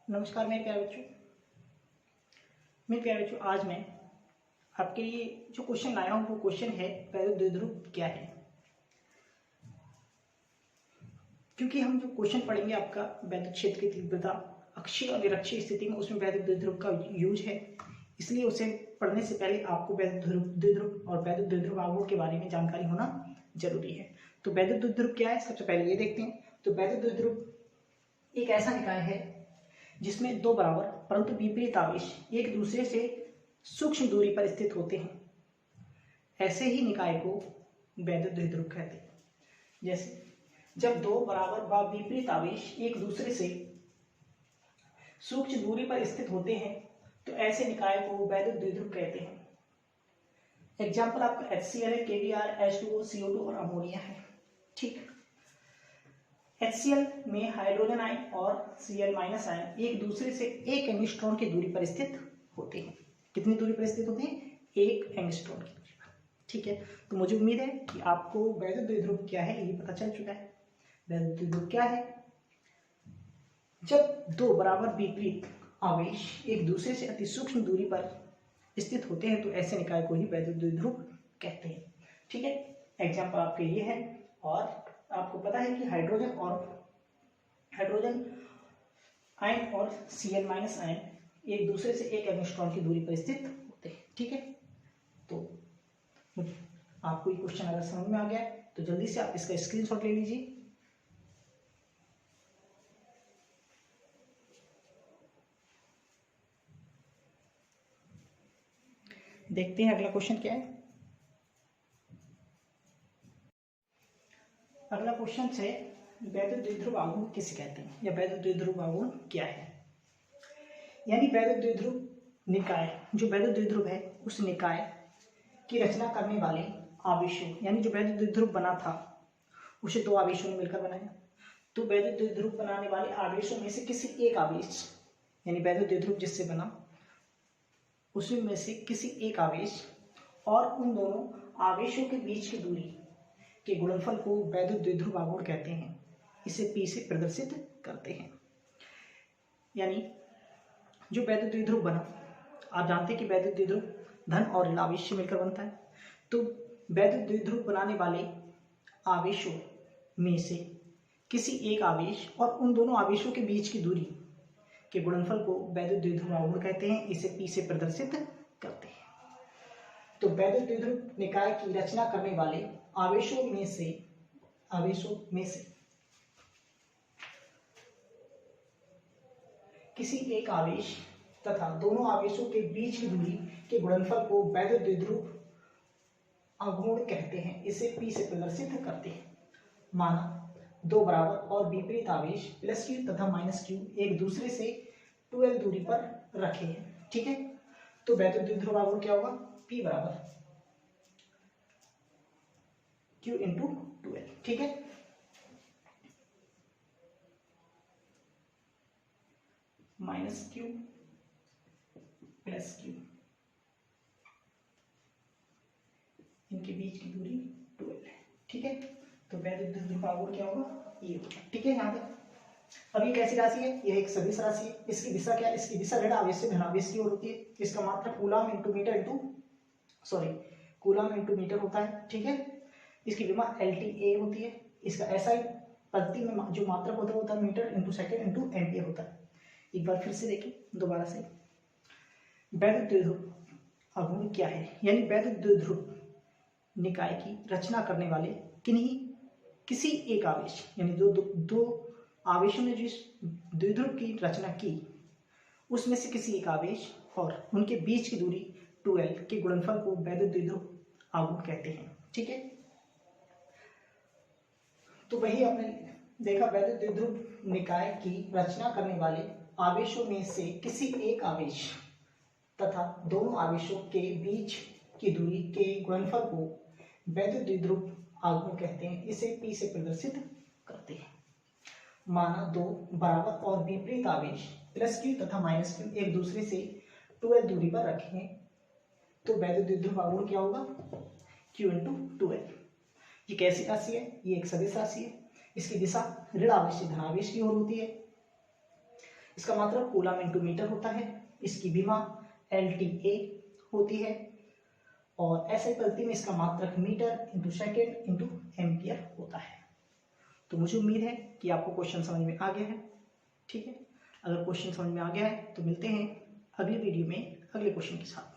नमस्कार मेरे प्यारे बच्चों, आज मैं आपके लिए जो क्वेश्चन लाया हूँ वो क्वेश्चन है वैद्युत द्विध्रुव क्या है। क्योंकि हम जो क्वेश्चन पढ़ेंगे आपका वैद्युत क्षेत्र की तीव्रता अक्षीय और निरक्षीय स्थिति में उसमें वैद्युत द्विध्रुव का यूज है, इसलिए उसे पढ़ने से पहले आपको वैद्युत द्विध्रुव और वैद्युत द्विध्रुव आघूर्ण के बारे में जानकारी होना जरूरी है। तो वैद्युत द्विध्रुव क्या है, सबसे पहले ये देखते हैं। तो वैद्युत द्विध्रुव एक ऐसा निकाय है जिसमें दो बराबर परंतु विपरीत आवेश एक दूसरे से सूक्ष्म दूरी पर स्थित होते हैं। ऐसे ही निकाय को वैद्युत द्विध्रुव कहते हैं। जैसे जब दो बराबर व विपरीत आवेश एक दूसरे से सूक्ष्म दूरी पर स्थित होते हैं तो ऐसे निकाय को वैद्युत द्विध्रुव कहते हैं। एग्जाम्पल आपका HCl है, KBr, H2O, CO2 और अमोनिया है। ठीक, HCl में हाइड्रोजन आयन और Cl- आयन एक दूसरे से एक एंगस्ट्रॉन की दूरी पर स्थित होते हैं। कितनी दूरी पर स्थित होते हैं? एक एंगस्ट्रॉन की दूरी पर। ठीक है, तो मुझे उम्मीद है कि आपको वैद्युत द्विध्रुव क्या है ये पता चल चुका है। वैद्युत द्विध्रुव क्या है? जब दो बराबर विपरीत आवेश एक दूसरे से अति सूक्ष्म दूरी पर स्थित होते हैं तो ऐसे निकाय को ही वैद्युत द्विध्रुव कहते हैं। ठीक है, एग्जाम्पल आपके ये है। और आपको पता है कि हाइड्रोजन आयन और Cl- आयन एक दूसरे से एक एंगस्ट्रॉन की दूरी पर स्थित होते हैं। ठीक है, तो आपको ये क्वेश्चन अगर समझ में आ गया तो जल्दी से आप इसका स्क्रीनशॉट ले लीजिए। देखते हैं अगला क्वेश्चन क्या है। अगला क्वेश्चन है वैद्युत द्विध्रुव आघूर्ण किसे कहते हैं या वैद्युत द्विध्रुव आघूर्ण क्या है। यानी वैद्युत द्विध्रुव निकाय, जो वैद्युत द्विध्रुव है उस निकाय की रचना करने वाले आवेशों, यानी जो वैद्युत द्विध्रुव बना था उसे दो आवेशों ने मिलकर बनाया। तो वैद्युत द्विध्रुव बनाने वाले आवेशों में से किसी एक आवेश, यानी वैद्युत द्विध्रुव जिससे बना उसमें से किसी एक आवेश और उन दोनों आवेशों के बीच की दूरी के गुणनफल को वैद्युत द्विध्रुव आघूर्ण कहते हैं। इसे P से प्रदर्शित करते हैं। यानी जो वैद्युत द्विध्रुव बना, आप जानते हैं कि वैद्युत द्विध्रुव धन और ऋण आवेश से मिलकर बनता है। तो वैद्युत द्विध्रुव बनाने वाले आवेशों में से किसी एक आवेश और उन दोनों आवेशों के बीच की दूरी के गुणनफल को वैद्युत द्विध्रुव आघूर्ण कहते हैं। इसे P से प्रदर्शित करते हैं। तो वैद्युत द्विध्रुव निकाय की रचना करने वाले आवेशों में से किसी एक आवेश तथा दोनों आवेशों के बीच की दूरी के गुणनफल को वैद्युत द्विध्रुव आघूर्ण कहते हैं। इसे P से प्रदर्शित करते हैं। माना दो बराबर और विपरीत आवेश +Q तथा -Q एक दूसरे से 2l दूरी पर रखे हैं। ठीक है, तो वैद्युत द्विध्रुव आघूर्ण क्या होगा? P बराबर Q इंटू 2l। ठीक है, -Q +Q, इनके बीच की दूरी 2l है। ठीक है, तो वैद्युत द्विध्रुव आघूर्ण क्या होगा? ये होगा। ठीक है, यहाँ तक। अब ये कैसी राशि है? यह एक सदिश राशि है। इसकी दिशा क्या है? इसकी दिशा ऋण आवेश से धन आवेश की ओर होती है। इसका मात्रक कूलम इंटू मीटर होता है। ठीक है, इसकी विमा LTA होती है। इसका SI पद्धति में जो मात्रक होता है वो meter into second into ampere होता है। एक बार फिर से देखें दोबारा से, वैद्युत द्विध्रुव आघूर्ण क्या है? यानी वैद्युत द्विध्रुव निकाय की रचना करने वाले किसी एक आवेश, यानी दो आवेशों ने जिस द्विध्रुव की रचना की उसमें से किसी एक आवेश और उनके बीच की दूरी 2l के गुणनफल को वैद्युत द्विध्रुव आघूर्ण कहते हैं। ठीक है, तो वही आपने देखा, वैद्युत द्विध्रुव निकाय की रचना करने वाले आवेशों में से किसी एक आवेश तथा दोनों आवेशों के बीच की दूरी के गुणनफल को वैद्युत द्विध्रुव आघूर्ण कहते हैं। इसे P से प्रदर्शित करते हैं। माना दो बराबर और विपरीत आवेश +Q तथा -Q एक दूसरे से 2l दूरी पर रखे हैं तो वैद्युत द्विध्रुव आघूर्ण क्या होगा? Q into 2l। ये कैसी राशि है? ये एक सदिश राशि है। इसकी दिशा ऋण आवेश से धन आवेश की ओर होती है। इसका मात्रक कूलम इंटू मीटर होता है। इसकी विमा LTA होती है और SI पद्धति में इसका मात्रक meter into second into ampere होता है। तो मुझे उम्मीद है कि आपको क्वेश्चन समझ में आ गया है। ठीक है, अगर क्वेश्चन समझ में आ गया है तो मिलते हैं अगली वीडियो में अगले क्वेश्चन के साथ।